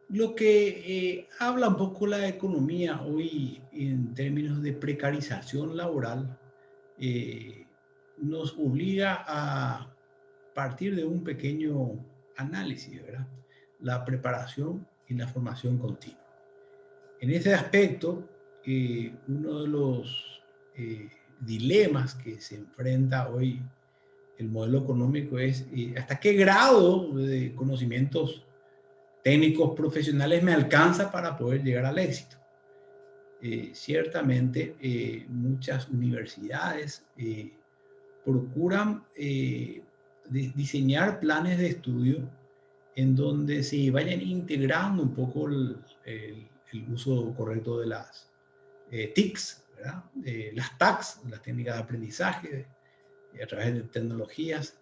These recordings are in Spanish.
Lo que habla un poco la economía hoy en términos de precarización laboral eh, nos obliga a partir de un pequeño análisis, ¿verdad? La preparación y la formación continua. En ese aspecto, uno de los dilemas que se enfrenta hoy el modelo económico es hasta qué grado de conocimientos técnicos profesionales me alcanza para poder llegar al éxito. Ciertamente, muchas universidades procuran diseñar planes de estudio en donde se vayan integrando un poco el uso correcto de las TICs, ¿verdad? Las TACs, las técnicas de aprendizaje, a través de tecnologías,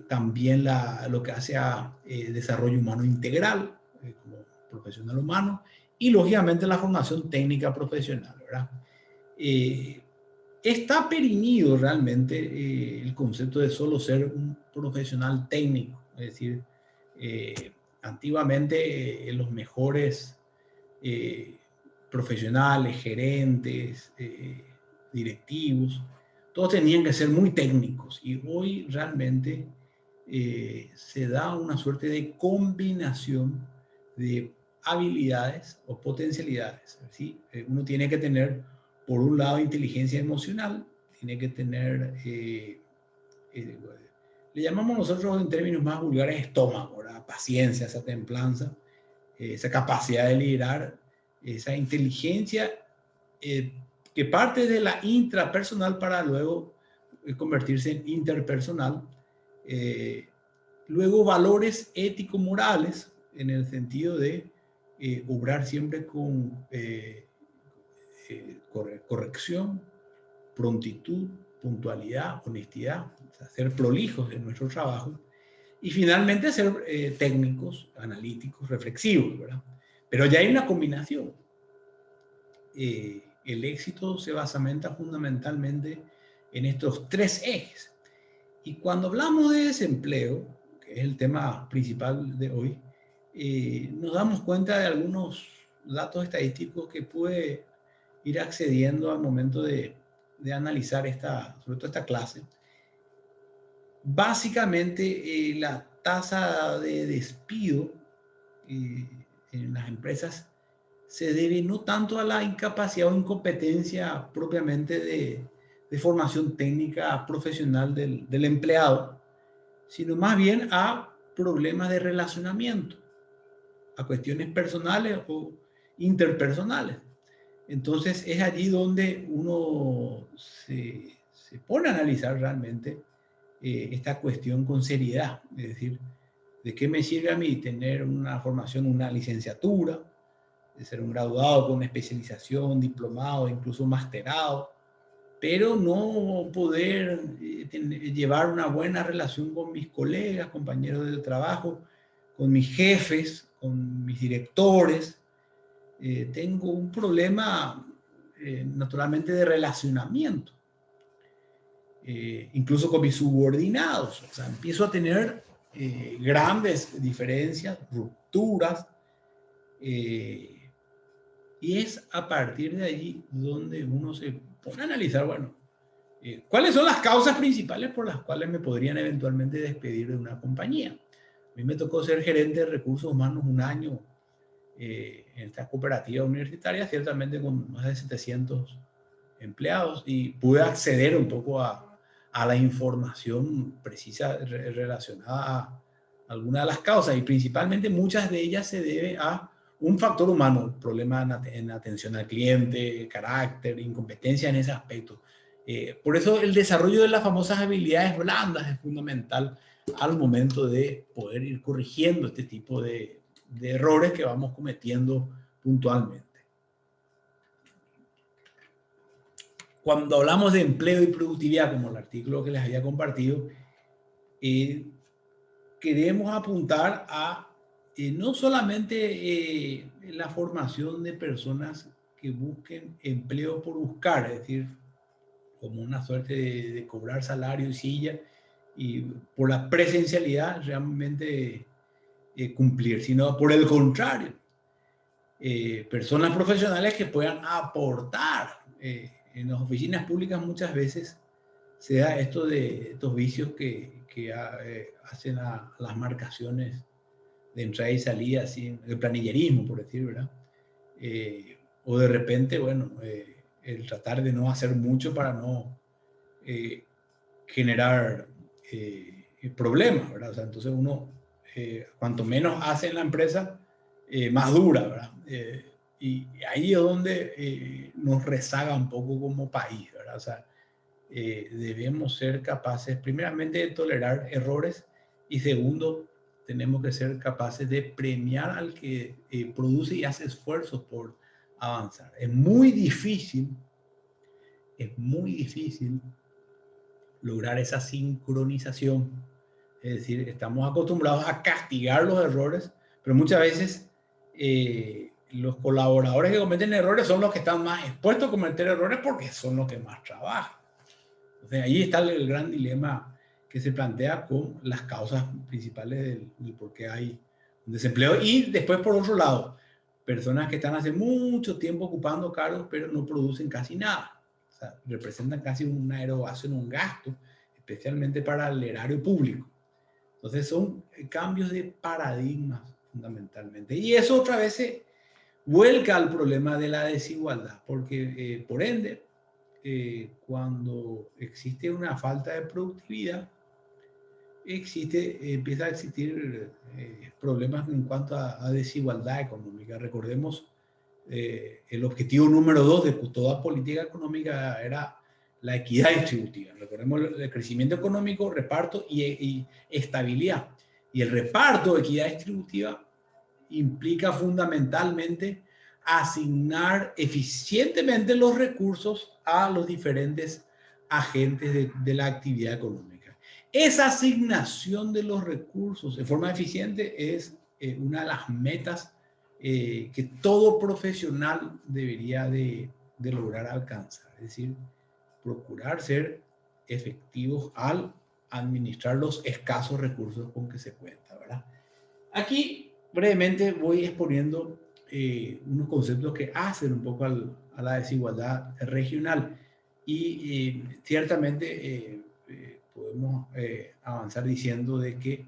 también lo que hace a desarrollo humano integral, como profesional humano, y lógicamente la formación técnica profesional, ¿verdad? Eh, Está perimido realmente el concepto de solo ser un profesional técnico, es decir, eh, antiguamente los mejores eh, profesionales, gerentes, directivos, todos tenían que ser muy técnicos y hoy realmente se da una suerte de combinación de habilidades o potencialidades, ¿sí? Uno tiene que tener, por un lado, inteligencia emocional, tiene que tener, eh, le llamamos nosotros en términos más vulgares estómago, ¿verdad? Paciencia, esa templanza, esa capacidad de liderar, esa inteligencia eh, que parte de la intrapersonal para luego convertirse en interpersonal. Eh, Luego valores ético-morales en el sentido de obrar siempre con corrección, prontitud, puntualidad, honestidad, o sea, ser prolijos en nuestro trabajo y finalmente ser técnicos, analíticos, reflexivos, ¿verdad? Pero ya hay una combinación. El éxito se basamenta fundamentalmente en estos tres ejes. Y cuando hablamos de desempleo, que es el tema principal de hoy, nos damos cuenta de algunos datos estadísticos que pude ir accediendo al momento de analizar sobre todo esta clase. Básicamente, la tasa de despido eh, en las empresas se debe no tanto a la incapacidad o incompetencia propiamente de formación técnica profesional del empleado, sino más bien a problemas de relacionamiento, a cuestiones personales o interpersonales. Entonces es allí donde uno se pone a analizar realmente esta cuestión con seriedad, es decir, ¿de qué me sirve a mí tener una formación, una licenciatura, de ser un graduado con una especialización, diplomado, incluso masterado, pero no poder llevar una buena relación con mis colegas, compañeros de trabajo, con mis jefes, con mis directores? Tengo un problema naturalmente de relacionamiento, incluso con mis subordinados. O sea, empiezo a tener grandes diferencias, rupturas, eh, y es a partir de allí donde uno se pone a analizar, bueno, ¿cuáles son las causas principales por las cuales me podrían eventualmente despedir de una compañía? A mí me tocó ser gerente de recursos humanos un año en esta cooperativa universitaria, ciertamente con más de 700 empleados, y pude acceder un poco a la información precisa relacionada a algunas de las causas, y principalmente muchas de ellas se debe a un factor humano, problema en atención al cliente, carácter, incompetencia en ese aspecto. Por eso el desarrollo de las famosas habilidades blandas es fundamental al momento de poder ir corrigiendo este tipo de errores que vamos cometiendo puntualmente. Cuando hablamos de empleo y productividad, como el artículo que les había compartido, eh, queremos apuntar a no solamente la formación de personas que busquen empleo por buscar, es decir, como una suerte de cobrar salario y silla, y por la presencialidad realmente cumplir, sino por el contrario, personas profesionales que puedan aportar. En las oficinas públicas muchas veces se da esto de estos vicios que hacen a las marcaciones de entrada y salida, así, el planillerismo, por decir, ¿verdad? O de repente, bueno, el tratar de no hacer mucho para no generar problemas, ¿verdad? O sea, entonces uno, cuanto menos hace en la empresa, más dura, ¿verdad? Y ahí es donde nos rezaga un poco como país, ¿verdad? O sea, debemos ser capaces, primeramente, de tolerar errores y segundo, tenemos que ser capaces de premiar al que produce y hace esfuerzos por avanzar. Es muy difícil lograr esa sincronización. Es decir, estamos acostumbrados a castigar los errores, pero muchas veces los colaboradores que cometen errores son los que están más expuestos a cometer errores porque son los que más trabajan. Entonces, ahí está el gran dilema que se plantea con las causas principales del por qué hay un desempleo. Y después, por otro lado, personas que están hace mucho tiempo ocupando cargos, pero no producen casi nada. O sea, representan casi una erogación, un gasto, especialmente para el erario público. Entonces, son cambios de paradigmas fundamentalmente. Y eso otra vez se vuelca al problema de la desigualdad, porque por ende, cuando existe una falta de productividad, empieza a existir problemas en cuanto a desigualdad económica. Recordemos, el objetivo número 2 de toda política económica era la equidad distributiva. Recordemos el crecimiento económico, reparto y estabilidad. Y el reparto de equidad distributiva implica fundamentalmente asignar eficientemente los recursos a los diferentes agentes de la actividad económica. Esa asignación de los recursos de forma eficiente es una de las metas que todo profesional debería de lograr alcanzar. Es decir, procurar ser efectivos al administrar los escasos recursos con que se cuenta, ¿verdad? Aquí brevemente voy exponiendo unos conceptos que hacen un poco a la desigualdad regional y ciertamente podemos avanzar diciendo de que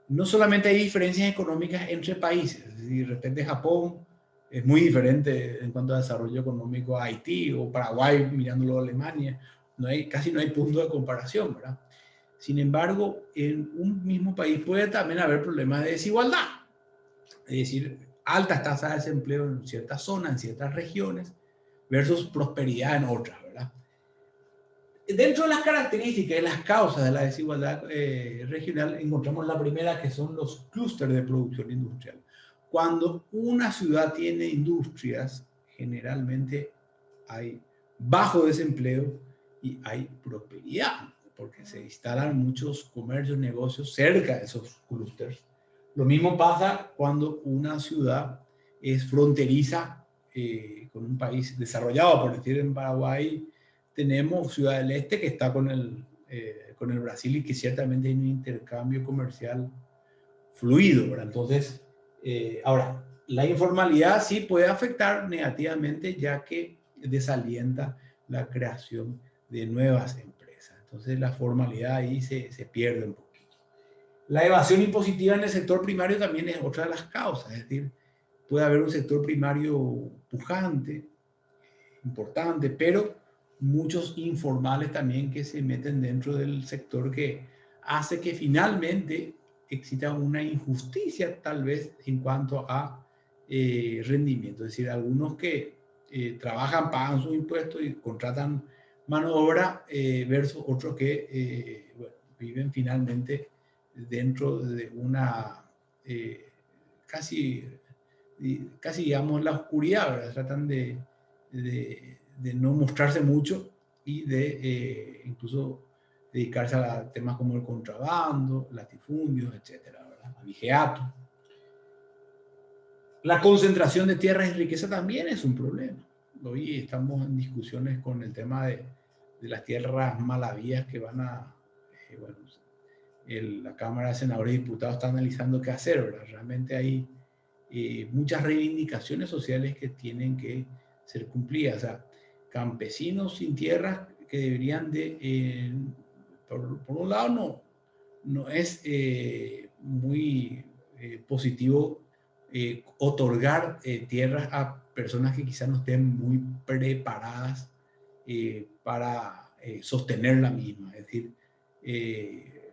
no solamente hay diferencias económicas entre países, es decir, de repente Japón es muy diferente en cuanto a desarrollo económico a Haití o Paraguay mirándolo a Alemania, casi no hay punto de comparación, ¿verdad? Sin embargo, en un mismo país puede también haber problemas de desigualdad, es decir, altas tasas de desempleo en ciertas zonas, en ciertas regiones, versus prosperidad en otras, ¿verdad? Dentro de las características y las causas de la desigualdad regional, encontramos la primera, que son los clústeres de producción industrial. Cuando una ciudad tiene industrias, generalmente hay bajo desempleo y hay prosperidad, porque se instalan muchos comercios, negocios cerca de esos clústeres. Lo mismo pasa cuando una ciudad es fronteriza con un país desarrollado, por decir, en Paraguay tenemos Ciudad del Este, que está con el Brasil y que ciertamente hay un intercambio comercial fluido, ¿verdad? Entonces, ahora, la informalidad sí puede afectar negativamente, ya que desalienta la creación de nuevas empresas. Entonces, la formalidad ahí se pierde un poquito. La evasión impositiva en el sector primario también es otra de las causas, es decir, puede haber un sector primario pujante, importante, pero muchos informales también que se meten dentro del sector, que hace que finalmente exista una injusticia tal vez en cuanto a rendimiento. Es decir, algunos que trabajan, pagan sus impuestos y contratan mano de obra versus otros que bueno, viven finalmente dentro de una casi digamos la oscuridad, ¿verdad? Tratan de no mostrarse mucho y de incluso dedicarse a temas como el contrabando, latifundios, etcétera, ¿verdad? Abigeato. La concentración de tierras y riqueza también es un problema. Hoy estamos en discusiones con el tema de las tierras malavías que van a bueno, la Cámara de Senadores y Diputados está analizando qué hacer, ¿verdad? Realmente hay muchas reivindicaciones sociales que tienen que ser cumplidas. O sea, campesinos sin tierras que deberían de, por un lado, no es muy positivo otorgar tierras a personas que quizás no estén muy preparadas para sostener la misma. Es decir,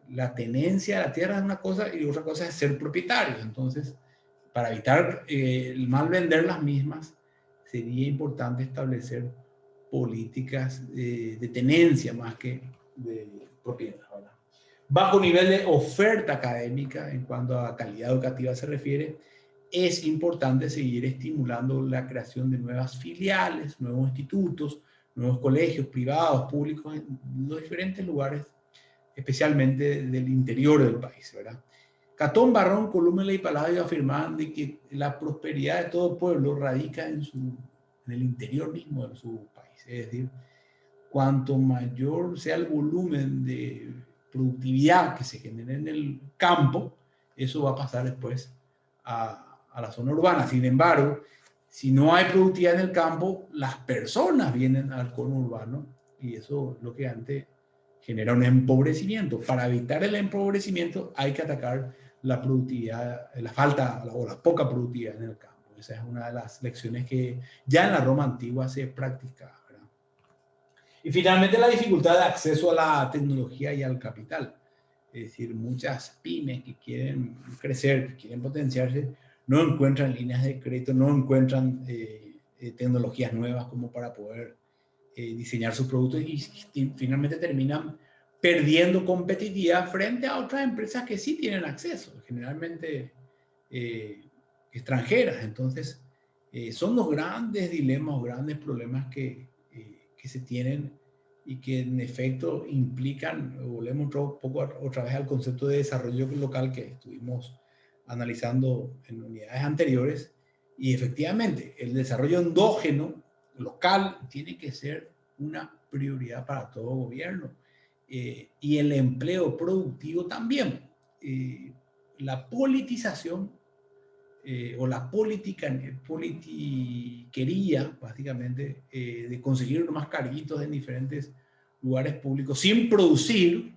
la tenencia de la tierra es una cosa y otra cosa es ser propietario. Entonces, para evitar el mal vender las mismas, sería importante establecer políticas de tenencia más que de propiedad, ¿verdad? Bajo nivel de oferta académica, en cuanto a calidad educativa se refiere, es importante seguir estimulando la creación de nuevas filiales, nuevos institutos, nuevos colegios privados, públicos, en los diferentes lugares, especialmente del interior del país, ¿verdad? Catón, Barrón, Colúmela y Palladio afirmaban de que la prosperidad de todo pueblo radica en el interior mismo de su país. Es decir, cuanto mayor sea el volumen de productividad que se genere en el campo, eso va a pasar después a la zona urbana. Sin embargo, si no hay productividad en el campo, las personas vienen al cono urbano y eso lo que antes genera un empobrecimiento. Para evitar el empobrecimiento hay que atacar la productividad, la falta o la poca productividad en el campo. Esa es una de las lecciones que ya en la Roma antigua se practicaba. Y finalmente la dificultad de acceso a la tecnología y al capital. Es decir, muchas pymes que quieren crecer, que quieren potenciarse, no encuentran líneas de crédito, no encuentran tecnologías nuevas como para poder diseñar sus productos y finalmente terminan perdiendo competitividad frente a otras empresas que sí tienen acceso, generalmente extranjeras. Entonces, son los grandes dilemas, grandes problemas que se tienen y que en efecto implican, volvemos un poco otra vez al concepto de desarrollo local que estuvimos analizando en unidades anteriores, y efectivamente el desarrollo endógeno local tiene que ser una prioridad para todo gobierno, y el empleo productivo también. La politización o la politiquería, básicamente, de conseguir más carguitos en diferentes lugares públicos sin producir,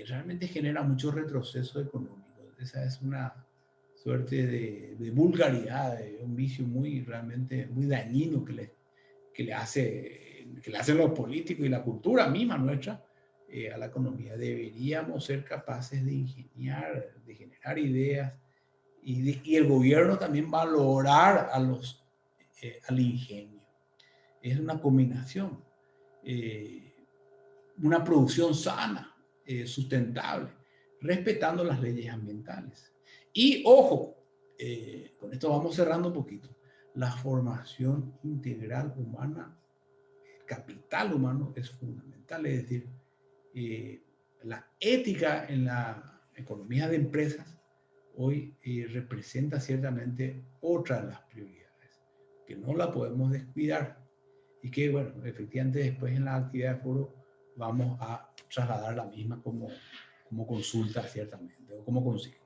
realmente genera mucho retroceso económico. Esa es una suerte de vulgaridad, de un vicio realmente muy dañino que le hacen los políticos y la cultura misma nuestra a la economía. Deberíamos ser capaces de ingeniar, de generar ideas, y el gobierno también valorar al ingenio. Es una combinación, una producción sana, sustentable, respetando las leyes ambientales. Y ojo, con esto vamos cerrando un poquito, la formación integral humana, el capital humano es fundamental. Es decir, la ética en la economía de empresas hoy representa ciertamente otra de las prioridades, que no la podemos descuidar y que, bueno, efectivamente después en la actividad de foro vamos a trasladar la misma como consulta ciertamente, o como consigna.